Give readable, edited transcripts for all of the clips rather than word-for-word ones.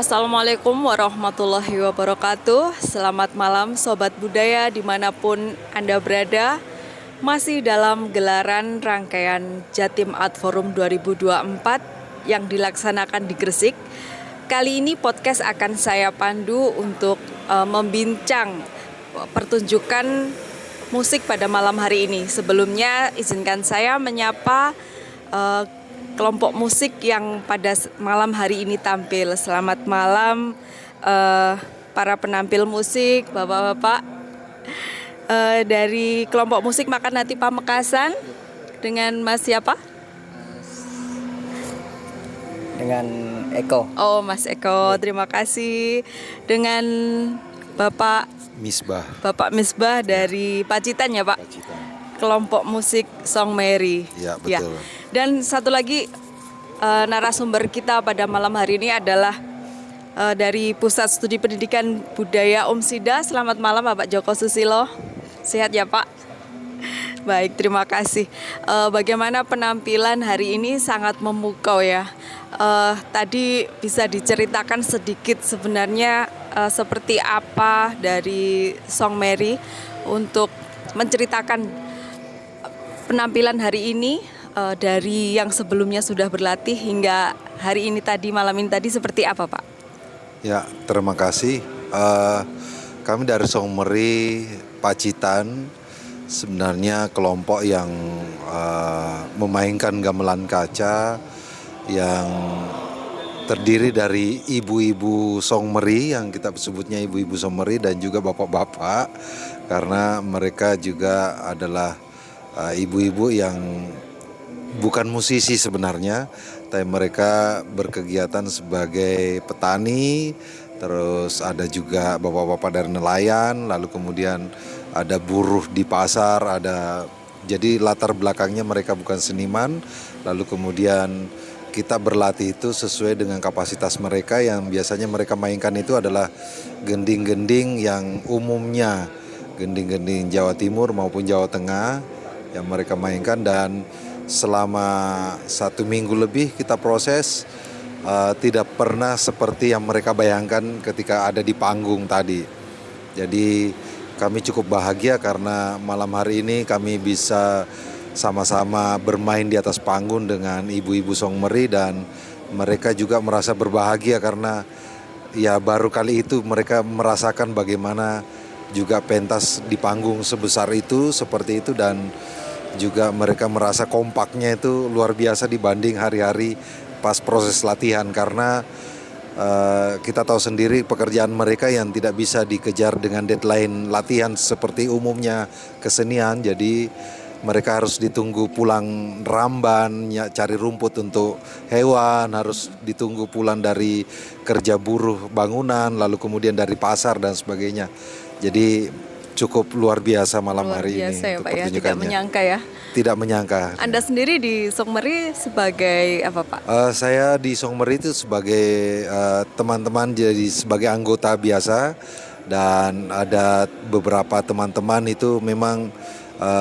Assalamualaikum warahmatullahi wabarakatuh. Selamat malam Sobat Budaya dimanapun Anda berada. Masih dalam gelaran rangkaian Jatim Art Forum 2024 yang dilaksanakan di Gresik. Kali ini podcast akan saya pandu untuk membincang pertunjukan musik pada malam hari ini. Sebelumnya izinkan saya menyapa kelompok musik yang pada malam hari ini tampil. Selamat malam para penampil musik, bapak-bapak. Dari kelompok musik Makan Hati Pamekasan dengan Mas siapa? Dengan Eko. Oh, Mas Eko, terima kasih. Dengan Bapak Misbah dari Pacitan ya, Pak? Pacitan. Kelompok musik Song Mary. Ya, betul. Ya. Dan satu lagi narasumber kita pada malam hari ini adalah dari Pusat Studi Pendidikan Budaya Umsida. Selamat malam Bapak Joko Susilo. Sehat ya Pak? Baik, terima kasih. Bagaimana penampilan hari ini sangat memukau ya. Tadi bisa diceritakan sedikit sebenarnya seperti apa dari Song Mary untuk menceritakan penampilan hari ini dari yang sebelumnya sudah berlatih hingga hari ini tadi, malam ini tadi seperti apa Pak? Ya, terima kasih. Kami dari Song Mary Pacitan sebenarnya kelompok yang memainkan gamelan kaca yang terdiri dari ibu-ibu Song Mary yang kita sebutnya ibu-ibu Song Mary dan juga bapak-bapak karena mereka juga adalah ibu-ibu yang bukan musisi sebenarnya, tapi mereka berkegiatan sebagai petani, terus ada juga bapak-bapak dari nelayan, lalu kemudian ada buruh di pasar, jadi latar belakangnya mereka bukan seniman, lalu kemudian kita berlatih itu sesuai dengan kapasitas mereka yang biasanya mereka mainkan itu adalah gending-gending yang umumnya gending-gending Jawa Timur maupun Jawa Tengah yang mereka mainkan dan selama 1 minggu lebih kita proses tidak pernah seperti yang mereka bayangkan ketika ada di panggung tadi. Jadi kami cukup bahagia karena malam hari ini kami bisa sama-sama bermain di atas panggung dengan ibu-ibu Song Mary dan mereka juga merasa berbahagia karena ya baru kali itu mereka merasakan bagaimana juga pentas di panggung sebesar itu seperti itu dan juga mereka merasa kompaknya itu luar biasa dibanding hari-hari pas proses latihan karena kita tahu sendiri pekerjaan mereka yang tidak bisa dikejar dengan deadline latihan seperti umumnya kesenian, jadi mereka harus ditunggu pulang ramban, cari rumput untuk hewan, harus ditunggu pulang dari kerja buruh bangunan, lalu kemudian dari pasar dan sebagainya. Jadi cukup luar biasa malam hari ini ya, untuk Pak, ya. pertunjukannya. Tidak menyangka ya. Tidak menyangka. Anda sendiri di Song Mary sebagai apa Pak? Saya di Song Mary itu sebagai teman-teman, jadi sebagai anggota biasa dan ada beberapa teman-teman itu memang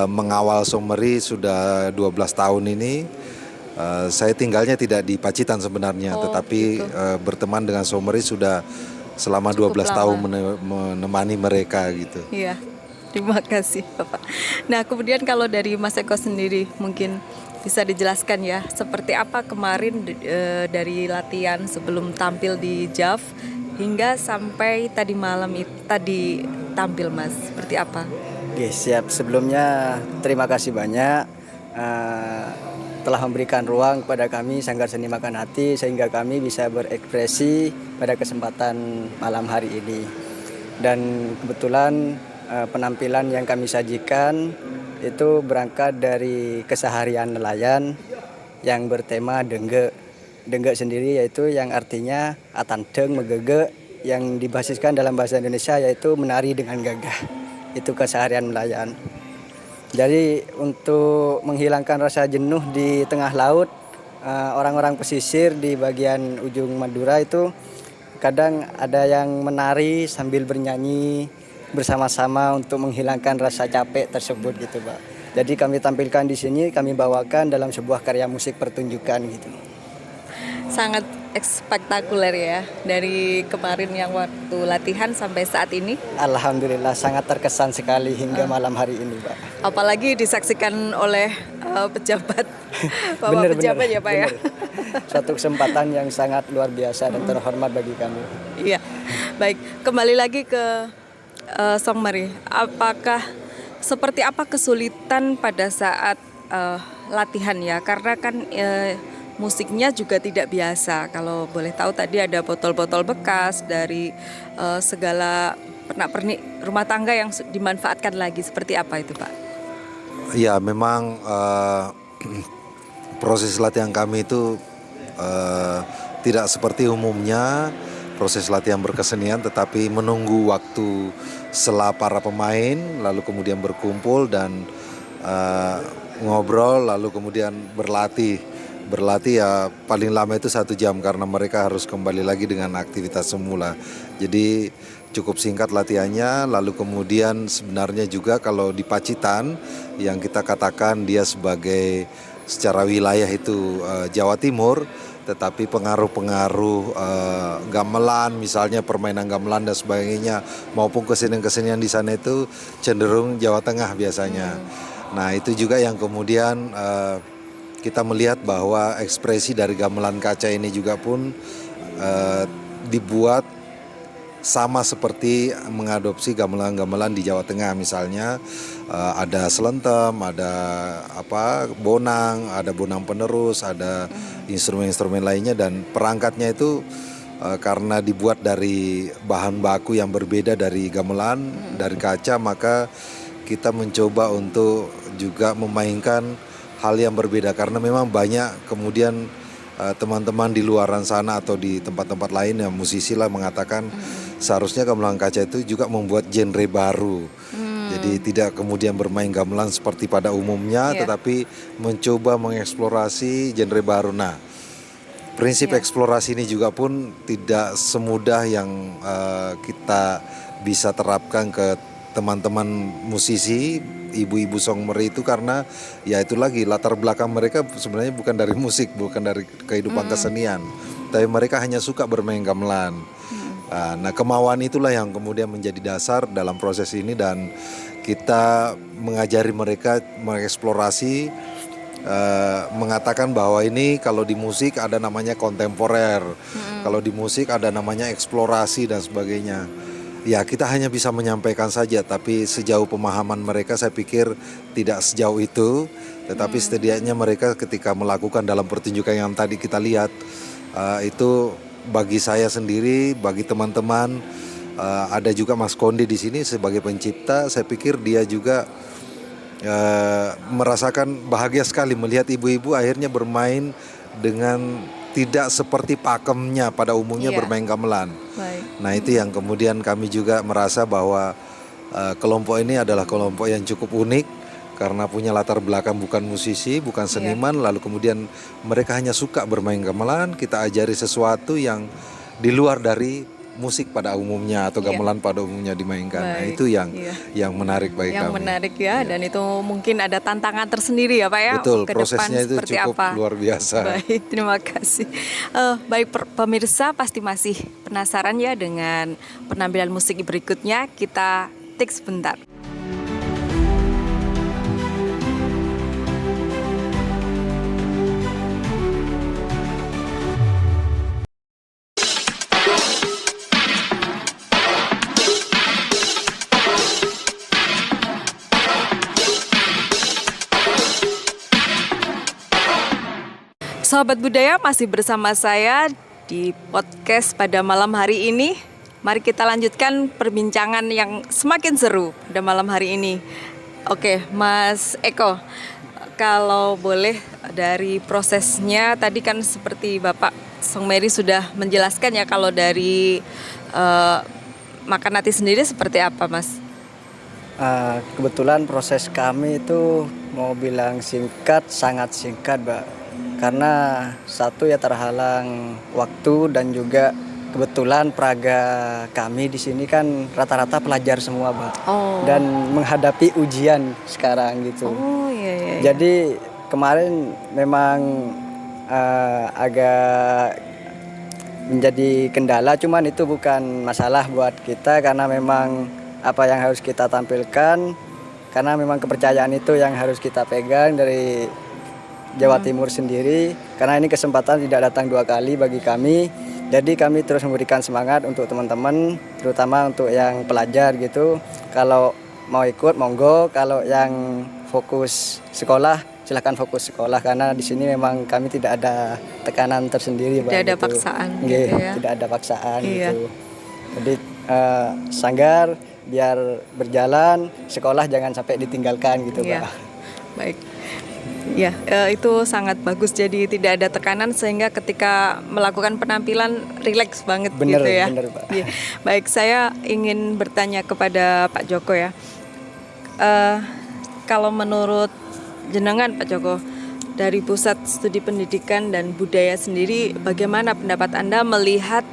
mengawal Song Mary sudah 12 tahun ini. Saya tinggalnya tidak di Pacitan sebenarnya, tetapi gitu. Berteman dengan Song Mary sudah selama 12 tahun menemani mereka gitu. Iya, terima kasih Bapak. Nah kemudian kalau dari Mas Eko sendiri mungkin bisa dijelaskan ya seperti apa kemarin dari latihan sebelum tampil di JAV hingga sampai tadi malam tadi tampil Mas, seperti apa? Oke, siap. Sebelumnya terima kasih banyak telah memberikan ruang kepada kami Sanggar Seni Makan Hati sehingga kami bisa berekspresi pada kesempatan malam hari ini. Dan kebetulan penampilan yang kami sajikan itu berangkat dari keseharian nelayan yang bertema dengge. Dengge sendiri yaitu yang artinya atandeng megege yang dibasiskan dalam bahasa Indonesia yaitu menari dengan gagah. Itu keseharian nelayan. Jadi untuk menghilangkan rasa jenuh di tengah laut, orang-orang pesisir di bagian ujung Madura itu kadang ada yang menari sambil bernyanyi bersama-sama untuk menghilangkan rasa capek tersebut gitu Pak. Jadi kami tampilkan di sini, kami bawakan dalam sebuah karya musik pertunjukan gitu. Sangat spektakuler ya dari kemarin yang waktu latihan sampai saat ini. Alhamdulillah sangat terkesan sekali hingga malam hari ini, Pak. Apalagi disaksikan oleh pejabat, Bapak Bener, pejabat ya Pak ya. bener. Suatu kesempatan yang sangat luar biasa dan terhormat bagi kami. Iya, baik. Kembali lagi ke Song Meri. Seperti apa kesulitan pada saat latihan ya? Karena kan musiknya juga tidak biasa. Kalau boleh tahu tadi ada botol-botol bekas dari segala pernak-pernik rumah tangga yang dimanfaatkan lagi. Seperti apa itu Pak? Ya memang proses latihan kami itu tidak seperti umumnya proses latihan berkesenian, tetapi menunggu waktu setelah para pemain, lalu kemudian berkumpul dan ngobrol, lalu kemudian berlatih ya paling lama itu 1 jam karena mereka harus kembali lagi dengan aktivitas semula. Jadi cukup singkat latihannya, lalu kemudian sebenarnya juga kalau di Pacitan yang kita katakan dia sebagai secara wilayah itu Jawa Timur, tetapi pengaruh-pengaruh gamelan, misalnya permainan gamelan dan sebagainya maupun kesenian-kesenian di sana itu cenderung Jawa Tengah biasanya. Nah itu juga yang kemudian kita melihat bahwa ekspresi dari gamelan kaca ini juga pun dibuat sama seperti mengadopsi gamelan-gamelan di Jawa Tengah, misalnya ada selentem, ada bonang, ada bonang penerus, ada instrumen-instrumen lainnya, dan perangkatnya itu karena dibuat dari bahan baku yang berbeda dari gamelan, dari kaca, maka kita mencoba untuk juga memainkan hal yang berbeda karena memang banyak kemudian teman-teman di luaran sana atau di tempat-tempat lain yang musisi lah mengatakan seharusnya gamelan kaca itu juga membuat genre baru. Jadi tidak kemudian bermain gamelan seperti pada umumnya, tetapi mencoba mengeksplorasi genre baru. Nah, prinsip eksplorasi ini juga pun tidak semudah yang kita bisa terapkan ke teman-teman musisi, ibu-ibu Song Meri itu, karena ya itu lagi latar belakang mereka sebenarnya bukan dari musik, bukan dari kehidupan kesenian, tapi mereka hanya suka bermain gamelan. Nah kemauan itulah yang kemudian menjadi dasar dalam proses ini, dan kita mengajari mereka mengeksplorasi, mengatakan bahwa ini kalau di musik ada namanya kontemporer, kalau di musik ada namanya eksplorasi dan sebagainya. Ya kita hanya bisa menyampaikan saja, tapi sejauh pemahaman mereka saya pikir tidak sejauh itu. Tetapi setidaknya mereka ketika melakukan dalam pertunjukan yang tadi kita lihat, itu bagi saya sendiri, bagi teman-teman, ada juga Mas Kondi di sini sebagai pencipta. Saya pikir dia juga merasakan bahagia sekali melihat ibu-ibu akhirnya bermain dengan tidak seperti pakemnya pada umumnya bermain gamelan. Nah itu yang kemudian kami juga merasa bahwa kelompok ini adalah kelompok yang cukup unik karena punya latar belakang bukan musisi, bukan seniman, lalu kemudian mereka hanya suka bermain gamelan. Kita ajari sesuatu yang di luar dari musik pada umumnya atau gamelan pada umumnya dimainkan. Nah itu yang menarik bagi kami. Yang menarik ya, dan itu mungkin ada tantangan tersendiri ya Pak ya. Betul, ke prosesnya depan itu cukup luar biasa. Baik, terima kasih. Baik pemirsa pasti masih penasaran ya dengan penampilan musik berikutnya. Kita take sebentar. Sahabat budaya masih bersama saya di podcast pada malam hari ini. Mari kita lanjutkan perbincangan yang semakin seru pada malam hari ini. Oke, Mas Eko, kalau boleh dari prosesnya tadi kan seperti Bapak Song Meri sudah menjelaskan ya, kalau dari Makan Hati sendiri seperti apa Mas? Kebetulan proses kami itu mau bilang singkat, sangat singkat, Mbak. Karena satu ya terhalang waktu, dan juga kebetulan praga kami di sini kan rata-rata pelajar semua, Mbak. Dan menghadapi ujian sekarang gitu. Jadi kemarin memang agak menjadi kendala, cuman itu bukan masalah buat kita karena memang apa yang harus kita tampilkan, karena memang kepercayaan itu yang harus kita pegang dari Jawa Timur sendiri, karena ini kesempatan tidak datang 2 kali bagi kami. Jadi kami terus memberikan semangat untuk teman-teman, terutama untuk yang pelajar gitu. Kalau mau ikut monggo, kalau yang fokus sekolah silahkan fokus sekolah, karena di sini memang kami tidak ada tekanan tersendiri. Tidak ada gitu. paksaan Nggih, gitu ya. tidak ada paksaan Iya. gitu. Jadi sanggar biar berjalan, sekolah jangan sampai ditinggalkan gitu, Iya. Pak. Baik. Ya, itu sangat bagus. Jadi tidak ada tekanan sehingga ketika melakukan penampilan rileks banget Bener, gitu ya. bener, Pak. Iya. Baik, saya ingin bertanya kepada Pak Joko ya. Kalau menurut jenengan Pak Joko, dari Pusat Studi Pendidikan dan Budaya sendiri, bagaimana pendapat Anda melihat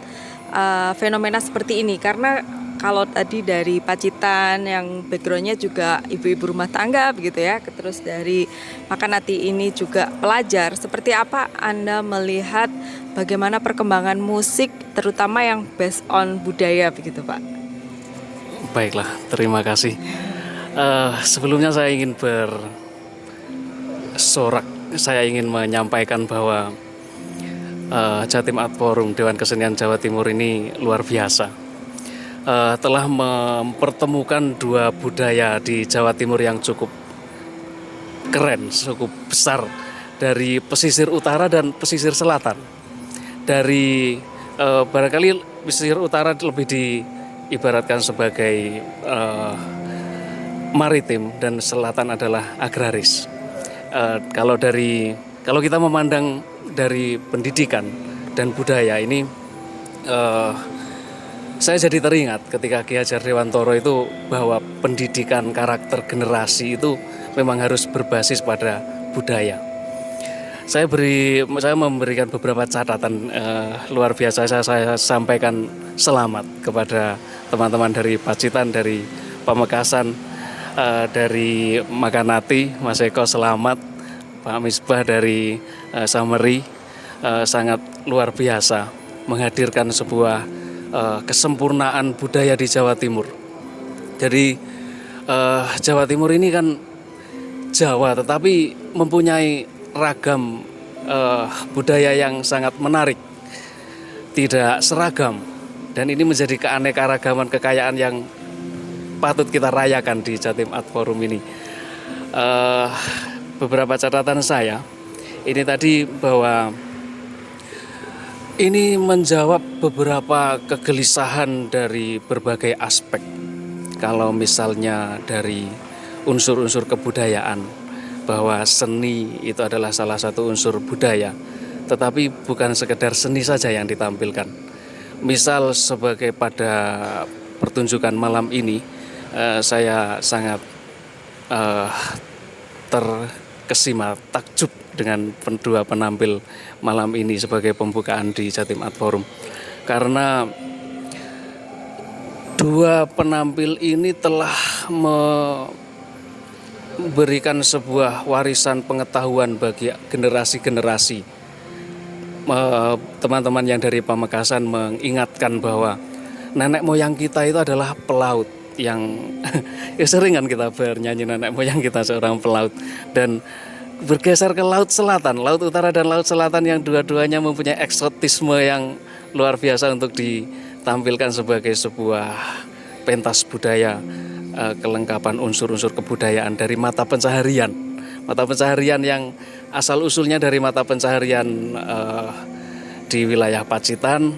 fenomena seperti ini? Karena kalau tadi dari Pacitan yang backgroundnya juga ibu-ibu rumah tangga begitu ya, terus dari Makanati ini juga pelajar, seperti apa Anda melihat bagaimana perkembangan musik terutama yang based on budaya begitu Pak? Baiklah, terima kasih. Sebelumnya saya ingin saya ingin menyampaikan bahwa Jatim Art Forum Dewan Kesenian Jawa Timur ini luar biasa. Telah mempertemukan 2 budaya di Jawa Timur yang cukup keren, cukup besar, dari pesisir utara dan pesisir selatan. Dari barangkali pesisir utara lebih diibaratkan sebagai maritim dan selatan adalah agraris. Kalau kita memandang dari pendidikan dan budaya ini, saya jadi teringat ketika Ki Hajar Dewantoro itu bahwa pendidikan karakter generasi itu memang harus berbasis pada budaya. Saya memberikan beberapa catatan luar biasa. Saya sampaikan selamat kepada teman-teman dari Pacitan, dari Pamekasan, dari Makanati, Mas Eko selamat, Pak Misbah dari Sameri, sangat luar biasa menghadirkan sebuah kesempurnaan budaya di Jawa Timur. Jadi Jawa Timur ini kan Jawa, tetapi mempunyai ragam budaya yang sangat menarik, tidak seragam, dan ini menjadi keanekaragaman kekayaan yang patut kita rayakan di Jatim Art Forum ini. Beberapa catatan saya ini tadi bahwa ini menjawab beberapa kegelisahan dari berbagai aspek. Kalau misalnya dari unsur-unsur kebudayaan, bahwa seni itu adalah salah satu unsur budaya, tetapi bukan sekedar seni saja yang ditampilkan. Misal sebagai pada pertunjukan malam ini, saya sangat terkesima, takjub dengan 2 penampil malam ini sebagai pembukaan di Jatim Art Forum. Karena 2 penampil ini telah memberikan sebuah warisan pengetahuan bagi generasi-generasi. Teman-teman yang dari Pamekasan mengingatkan bahwa nenek moyang kita itu adalah pelaut yang ya sering kan kita bernyanyi nenek moyang kita seorang pelaut, dan bergeser ke laut selatan, laut utara dan laut selatan yang dua-duanya mempunyai eksotisme yang luar biasa untuk ditampilkan sebagai sebuah pentas budaya, kelengkapan unsur-unsur kebudayaan dari mata pencaharian yang asal usulnya dari mata pencaharian di wilayah Pacitan,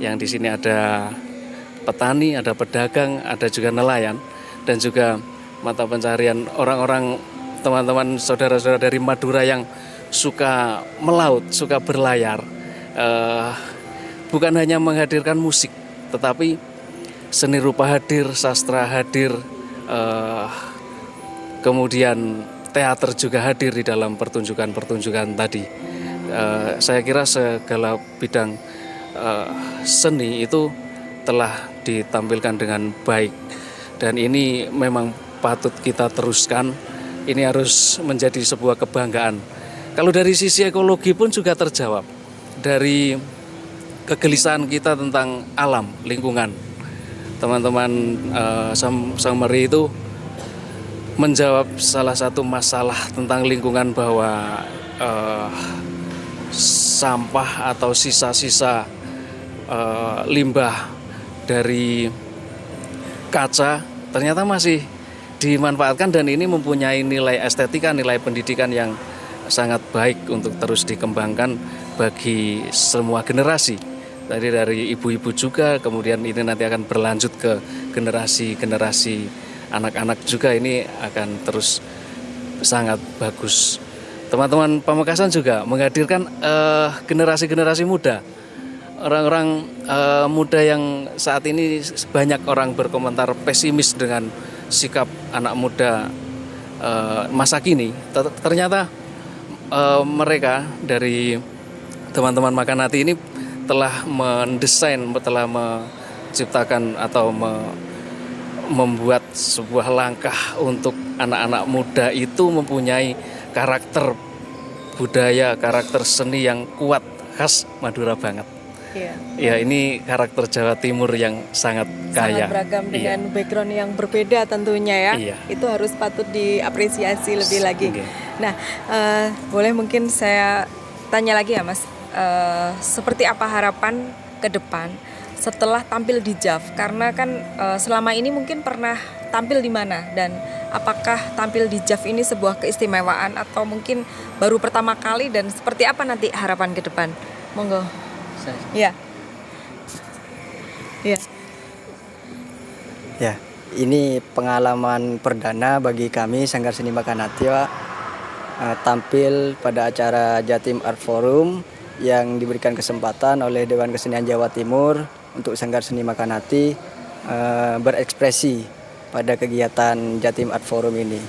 yang di sini ada petani, ada pedagang, ada juga nelayan, dan juga mata pencaharian orang-orang, teman-teman saudara-saudara dari Madura yang suka melaut, suka berlayar. Bukan hanya menghadirkan musik, tetapi seni rupa hadir, sastra hadir, kemudian teater juga hadir di dalam pertunjukan-pertunjukan tadi. Saya kira segala bidang seni itu telah ditampilkan dengan baik, dan ini memang patut kita teruskan. Ini harus menjadi sebuah kebanggaan. Kalau dari sisi ekologi pun juga terjawab. Dari kegelisahan kita tentang alam, lingkungan. Teman-teman Songmeri itu menjawab salah satu masalah tentang lingkungan bahwa sampah atau sisa-sisa limbah dari kaca ternyata masih dimanfaatkan dan ini mempunyai nilai estetika, nilai pendidikan yang sangat baik untuk terus dikembangkan bagi semua generasi. Tadi dari ibu-ibu juga, kemudian ini nanti akan berlanjut ke generasi-generasi anak-anak juga, ini akan terus sangat bagus. Teman-teman Pamekasan juga menghadirkan generasi-generasi muda. Orang-orang muda yang saat ini banyak orang berkomentar pesimis dengan sikap anak muda masa kini. Ternyata mereka dari teman-teman Makan Hati ini telah mendesain, telah menciptakan atau membuat sebuah langkah untuk anak-anak muda itu mempunyai karakter budaya, karakter seni yang kuat, khas Madura banget. Iya. Ya, ini karakter Jawa Timur yang sangat kaya. Sangat beragam dengan Iya. background yang berbeda tentunya ya. Iya. Itu harus patut diapresiasi lebih lagi. Oke. Nah, boleh mungkin saya tanya lagi ya Mas, seperti apa harapan ke depan setelah tampil di JAV? Karena kan selama ini mungkin pernah tampil di mana, dan apakah tampil di JAV ini sebuah keistimewaan atau mungkin baru pertama kali, dan seperti apa nanti harapan ke depan? Monggo. Iya. Iya. Ya, ini pengalaman perdana bagi kami Sanggar Seni Makan Hati, Pak. Tampil pada acara Jatim Art Forum yang diberikan kesempatan oleh Dewan Kesenian Jawa Timur untuk Sanggar Seni Makan Hati berekspresi pada kegiatan Jatim Art Forum ini.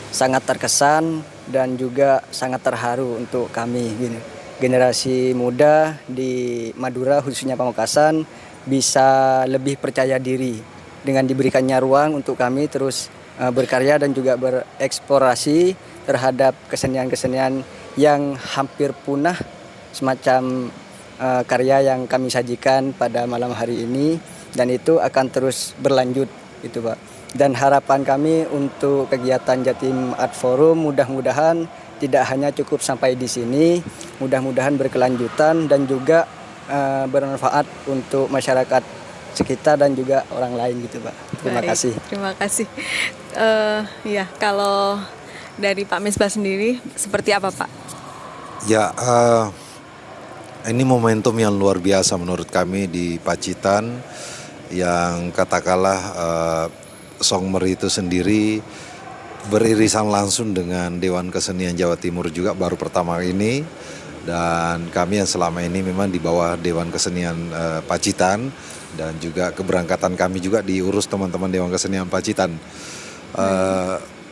Sangat terkesan dan juga sangat terharu untuk kami generasi muda di Madura, khususnya Pamekasan, bisa lebih percaya diri dengan diberikannya ruang untuk kami terus berkarya dan juga bereksplorasi terhadap kesenian-kesenian yang hampir punah, semacam karya yang kami sajikan pada malam hari ini, dan itu akan terus berlanjut gitu, Pak. Dan harapan kami untuk kegiatan Jatim Art Forum mudah-mudahan tidak hanya cukup sampai di sini, mudah-mudahan berkelanjutan dan juga bermanfaat untuk masyarakat sekitar dan juga orang lain gitu, Pak. Terima Baik, kasih. Terima kasih. Ya, kalau dari Pak Misbah sendiri seperti apa, Pak? Ya, ini momentum yang luar biasa menurut kami di Pacitan, yang katakanlah Songmeri itu sendiri beririsan langsung dengan Dewan Kesenian Jawa Timur juga baru pertama ini, dan kami yang selama ini memang di bawah Dewan Kesenian Pacitan, dan juga keberangkatan kami juga diurus teman-teman Dewan Kesenian Pacitan.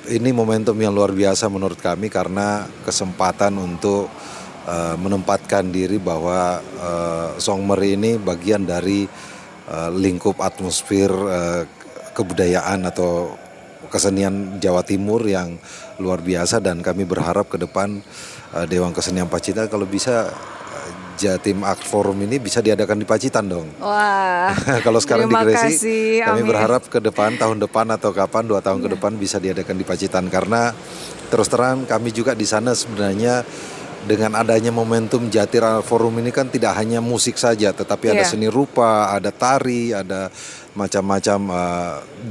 Ini momentum yang luar biasa menurut kami karena kesempatan untuk menempatkan diri bahwa Songmeri ini bagian dari lingkup atmosfer kebudayaan atau kesenian Jawa Timur yang luar biasa, dan kami berharap ke depan Dewan Kesenian Pacitan kalau bisa Jatim Art Forum ini bisa diadakan di Pacitan dong. Wah. Kalau sekarang di terima Gresik, kasih, kami amin. berharap ke depan tahun depan atau kapan 2 tahun ke depan bisa diadakan di Pacitan, karena terus terang kami juga di sana sebenarnya dengan adanya momentum Jatim Art Forum ini kan tidak hanya musik saja, tetapi ada Iya. seni rupa, ada tari, ada macam-macam,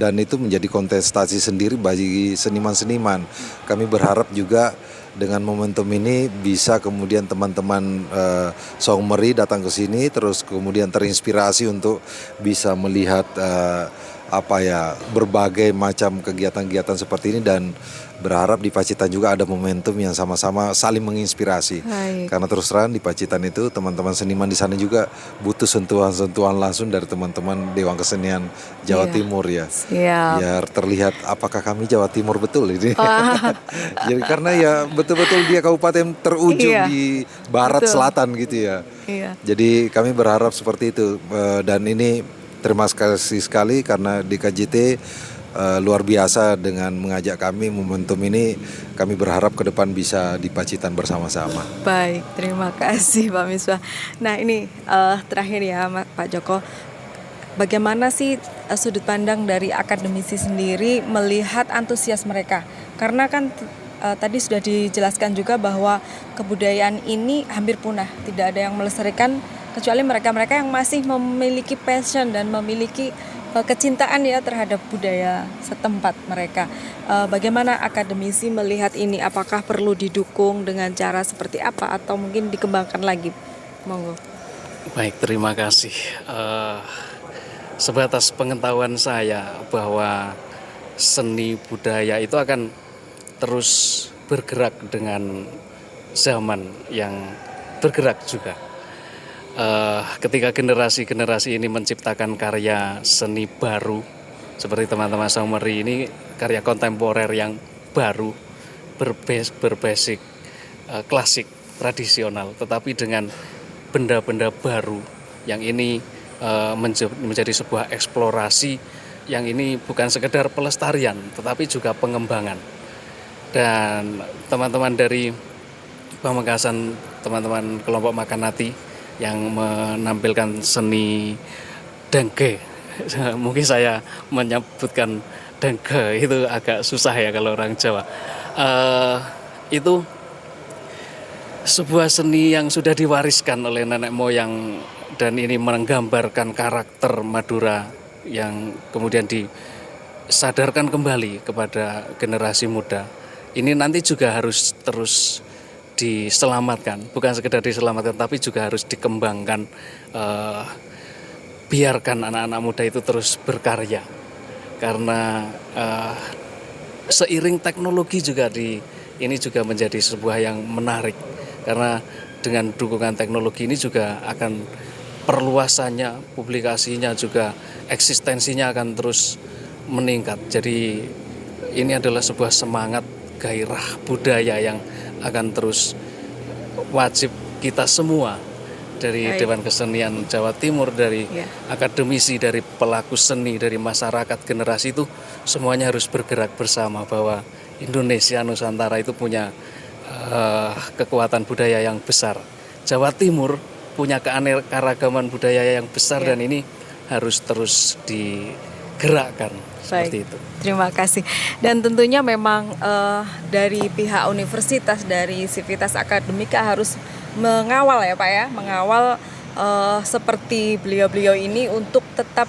dan itu menjadi kontestasi sendiri bagi seniman-seniman. Kami berharap juga dengan momentum ini bisa kemudian teman-teman Songmeri datang ke sini terus kemudian terinspirasi untuk bisa melihat berbagai macam kegiatan-kegiatan seperti ini, dan berharap di Pacitan juga ada momentum yang sama-sama saling menginspirasi. Baik. Karena terus terang di Pacitan itu teman-teman seniman di sana juga butuh sentuhan-sentuhan langsung dari teman-teman Dewan Kesenian Jawa Iya. Timur ya. Siap. Biar terlihat apakah kami Jawa Timur betul ini. Wah. Jadi karena ya betul-betul dia kabupaten terujung Iya. di barat Betul. selatan gitu ya. Iya. Jadi kami berharap seperti itu, dan ini terima kasih sekali karena DKJT luar biasa dengan mengajak kami. Momentum ini kami berharap ke depan bisa di Pacitan bersama-sama. Baik, terima kasih Pak Misbah. Nah ini terakhir ya Pak Joko, bagaimana sih sudut pandang dari akademisi sendiri melihat antusias mereka? Karena kan tadi sudah dijelaskan juga bahwa kebudayaan ini hampir punah, tidak ada yang melestarikan kecuali mereka-mereka yang masih memiliki passion dan memiliki kecintaan ya terhadap budaya setempat mereka. Bagaimana akademisi melihat ini? Apakah perlu didukung dengan cara seperti apa atau mungkin dikembangkan lagi? Monggo. Baik, terima kasih. Sebatas pengetahuan saya bahwa seni budaya itu akan terus bergerak dengan zaman yang bergerak juga. Ketika generasi-generasi ini menciptakan karya seni baru seperti teman-teman Songmeri ini, karya kontemporer yang baru berbasis klasik tradisional, tetapi dengan benda-benda baru yang ini menjadi sebuah eksplorasi yang ini bukan sekedar pelestarian tetapi juga pengembangan. Dan teman-teman dari Pamekasan, teman-teman kelompok Makan Hati yang menampilkan seni dengke. Mungkin saya menyebutkan dengke itu agak susah ya kalau orang Jawa. Itu sebuah seni yang sudah diwariskan oleh nenek moyang dan ini menggambarkan karakter Madura yang kemudian disadarkan kembali kepada generasi muda. Ini nanti juga harus terus diselamatkan, bukan sekedar diselamatkan tapi juga harus dikembangkan. Biarkan anak-anak muda itu terus berkarya karena seiring teknologi juga ini juga menjadi sebuah yang menarik karena dengan dukungan teknologi ini juga akan perluasannya, publikasinya juga eksistensinya akan terus meningkat. Jadi ini adalah sebuah semangat gairah budaya yang akan terus wajib kita semua dari Dewan Kesenian Jawa Timur, dari akademisi, dari pelaku seni, dari masyarakat generasi itu semuanya harus bergerak bersama bahwa Indonesia Nusantara itu punya kekuatan budaya yang besar. Jawa Timur punya keanekaragaman budaya yang besar dan ini harus terus digerakkan. Seperti itu. Terima kasih. Dan tentunya memang dari pihak universitas, dari Sivitas Akademika harus mengawal ya Pak ya, mengawal seperti beliau-beliau ini untuk tetap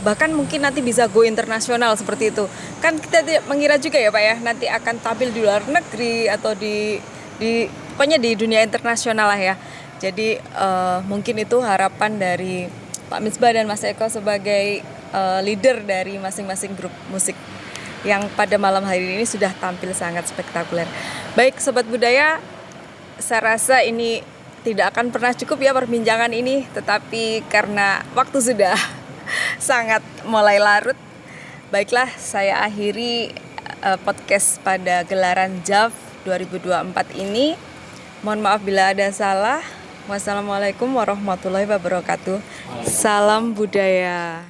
bahkan mungkin nanti bisa go internasional seperti itu. Kan kita tidak mengira juga ya Pak ya, nanti akan tampil di luar negeri atau di pokoknya di dunia internasional lah ya. Jadi mungkin itu harapan dari Pak Misbah dan Mas Eko sebagai leader dari masing-masing grup musik yang pada malam hari ini sudah tampil sangat spektakuler. Baik Sobat Budaya, saya rasa ini tidak akan pernah cukup ya perbincangan ini, tetapi karena waktu sudah sangat mulai larut, baiklah saya akhiri podcast pada gelaran JAV 2024 ini. Mohon maaf bila ada salah. Wassalamualaikum warahmatullahi wabarakatuh. Salam budaya.